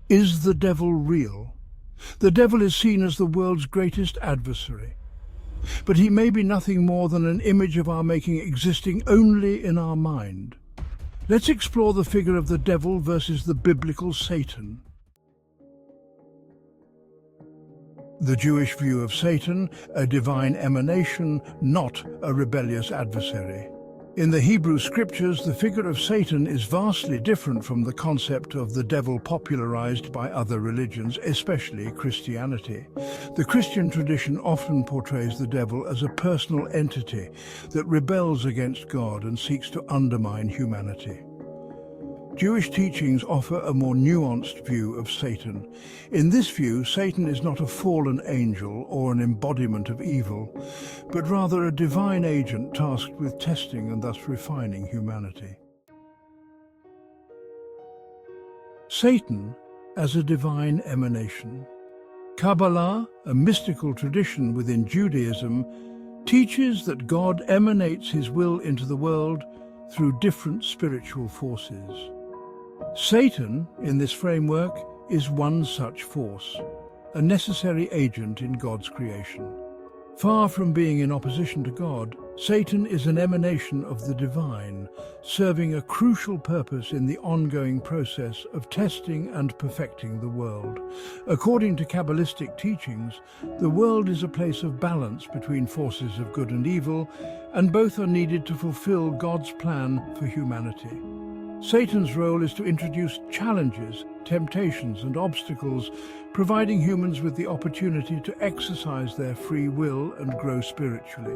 Is the devil real? The devil is seen as the world's greatest adversary, but he may be nothing more than an image of our making existing only in our mind. Let's explore the figure of the devil versus the biblical Satan. The Jewish view of Satan, a divine emanation, not a rebellious adversary. In the Hebrew scriptures, the figure of Satan is vastly different from the concept of the devil popularized by other religions, especially Christianity. The Christian tradition often portrays the devil as a personal entity that rebels against God and seeks to undermine humanity. Jewish teachings offer a more nuanced view of Satan. In this view, Satan is not a fallen angel or an embodiment of evil, but rather a divine agent tasked with testing and thus refining humanity. Satan as a divine emanation. Kabbalah, a mystical tradition within Judaism, teaches that God emanates his will into the world through different spiritual forces. Satan, in this framework, is one such force, a necessary agent in God's creation. Far from being in opposition to God, Satan is an emanation of the divine, serving a crucial purpose in the ongoing process of testing and perfecting the world. According to Kabbalistic teachings, the world is a place of balance between forces of good and evil, and both are needed to fulfill God's plan for humanity. Satan's role is to introduce challenges, temptations, and obstacles, providing humans with the opportunity to exercise their free will and grow spiritually.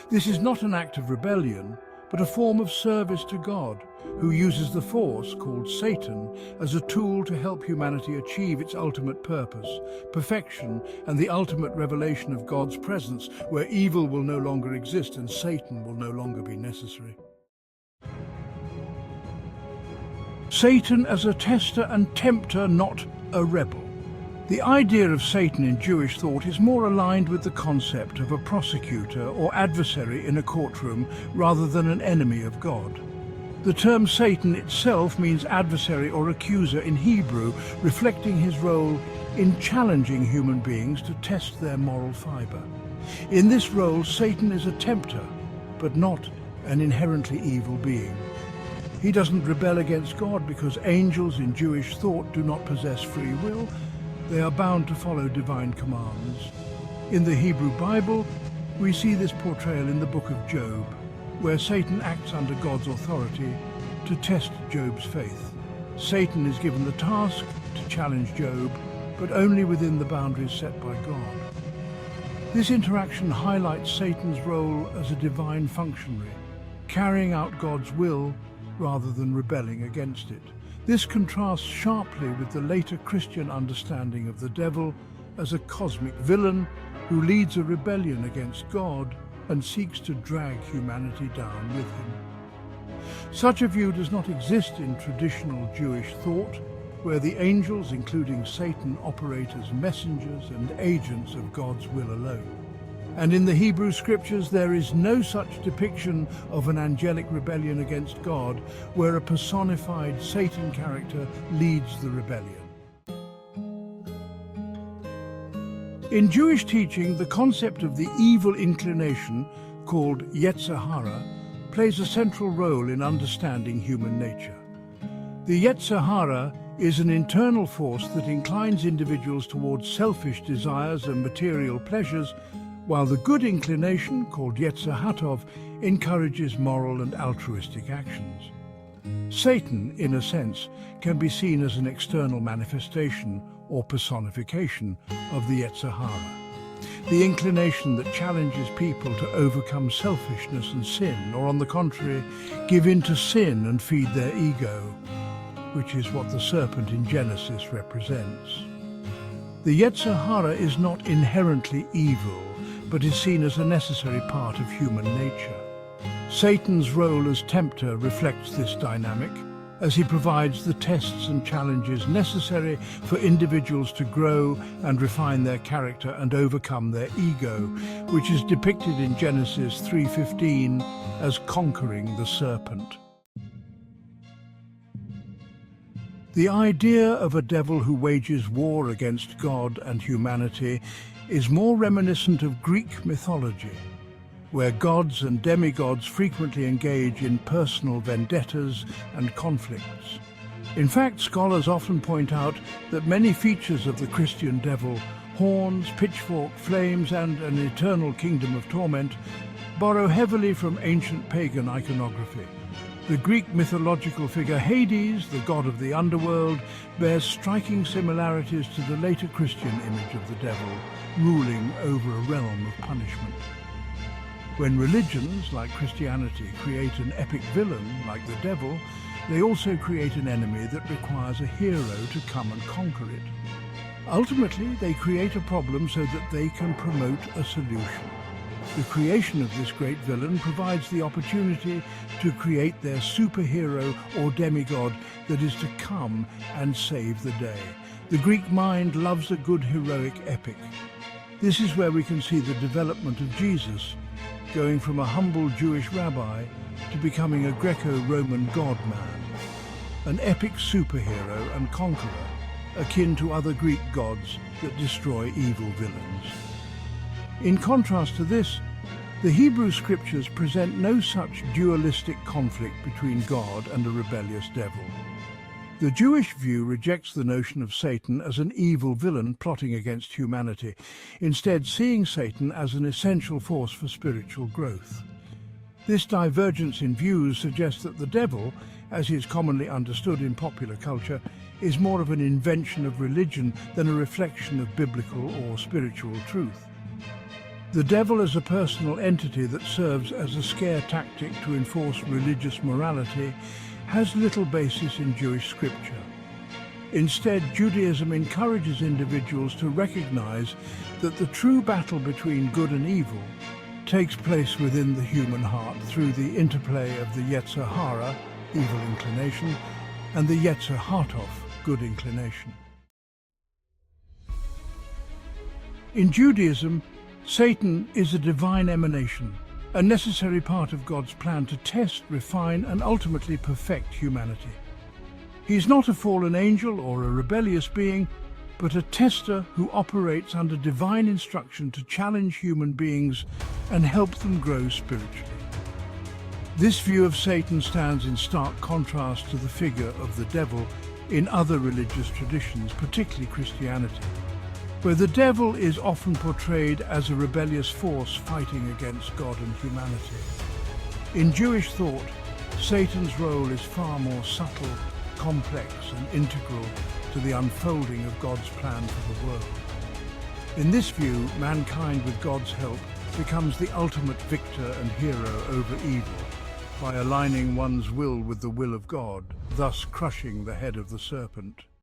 This is not an act of rebellion, but a form of service to God, who uses the force, called Satan, as a tool to help humanity achieve its ultimate purpose, perfection, and the ultimate revelation of God's presence, where evil will no longer exist and Satan will no longer be necessary. Satan as a tester and tempter, not a rebel. The idea of Satan in Jewish thought is more aligned with the concept of a prosecutor or adversary in a courtroom rather than an enemy of God. The term Satan itself means adversary or accuser in Hebrew, reflecting his role in challenging human beings to test their moral fiber. In this role, Satan is a tempter, but not an inherently evil being. He doesn't rebel against God because angels in Jewish thought do not possess free will. They are bound to follow divine commands. In the Hebrew Bible, we see this portrayal in the book of Job, where Satan acts under God's authority to test Job's faith. Satan is given the task to challenge Job, but only within the boundaries set by God. This interaction highlights Satan's role as a divine functionary, carrying out God's will rather than rebelling against it. This contrasts sharply with the later Christian understanding of the devil as a cosmic villain who leads a rebellion against God and seeks to drag humanity down with him. Such a view does not exist in traditional Jewish thought, where the angels, including Satan, operate as messengers and agents of God's will alone. And in the Hebrew scriptures, there is no such depiction of an angelic rebellion against God, where a personified Satan character leads the rebellion. In Jewish teaching, the concept of the evil inclination, called Yahara, plays a central role in understanding human nature. The Yahara is an internal force that inclines individuals towards selfish desires and material pleasures, while the good inclination, called Yetzirah, encourages moral and altruistic actions. Satan, in a sense, can be seen as an external manifestation or personification of the Yetzirah, the inclination that challenges people to overcome selfishness and sin, or on the contrary, give in to sin and feed their ego, which is what the serpent in Genesis represents. The Yetzirah is not inherently evil, but is seen as a necessary part of human nature. Satan's role as tempter reflects this dynamic, as he provides the tests and challenges necessary for individuals to grow and refine their character and overcome their ego, which is depicted in Genesis 3:15 as conquering the serpent. The idea of a devil who wages war against God and humanity is more reminiscent of Greek mythology, where gods and demigods frequently engage in personal vendettas and conflicts. In fact, scholars often point out that many features of the Christian devil, horns, pitchfork, flames, and an eternal kingdom of torment, borrow heavily from ancient pagan iconography. The Greek mythological figure Hades, the god of the underworld, bears striking similarities to the later Christian image of the devil, ruling over a realm of punishment. When religions, like Christianity, create an epic villain, like the devil, they also create an enemy that requires a hero to come and conquer it. Ultimately, they create a problem so that they can promote a solution. The creation of this great villain provides the opportunity to create their superhero or demigod that is to come and save the day. The Greek mind loves a good heroic epic. This is where we can see the development of Jesus, going from a humble Jewish rabbi to becoming a Greco-Roman god-man, an epic superhero and conqueror, akin to other Greek gods that destroy evil villains. In contrast to this, the Hebrew scriptures present no such dualistic conflict between God and a rebellious devil. The Jewish view rejects the notion of Satan as an evil villain plotting against humanity, instead seeing Satan as an essential force for spiritual growth. This divergence in views suggests that the devil, as is commonly understood in popular culture, is more of an invention of religion than a reflection of biblical or spiritual truth. The devil as a personal entity that serves as a scare tactic to enforce religious morality has little basis in Jewish scripture. Instead, Judaism encourages individuals to recognize that the true battle between good and evil takes place within the human heart through the interplay of the Yahara, evil inclination, and the Hatov, good inclination. In Judaism, Satan is a divine emanation, a necessary part of God's plan to test, refine, and ultimately perfect humanity. He is not a fallen angel or a rebellious being, but a tester who operates under divine instruction to challenge human beings and help them grow spiritually. This view of Satan stands in stark contrast to the figure of the devil in other religious traditions, particularly Christianity, where the devil is often portrayed as a rebellious force fighting against God and humanity. In Jewish thought, Satan's role is far more subtle, complex, and integral to the unfolding of God's plan for the world. In this view, mankind, with God's help, becomes the ultimate victor and hero over evil by aligning one's will with the will of God, thus crushing the head of the serpent.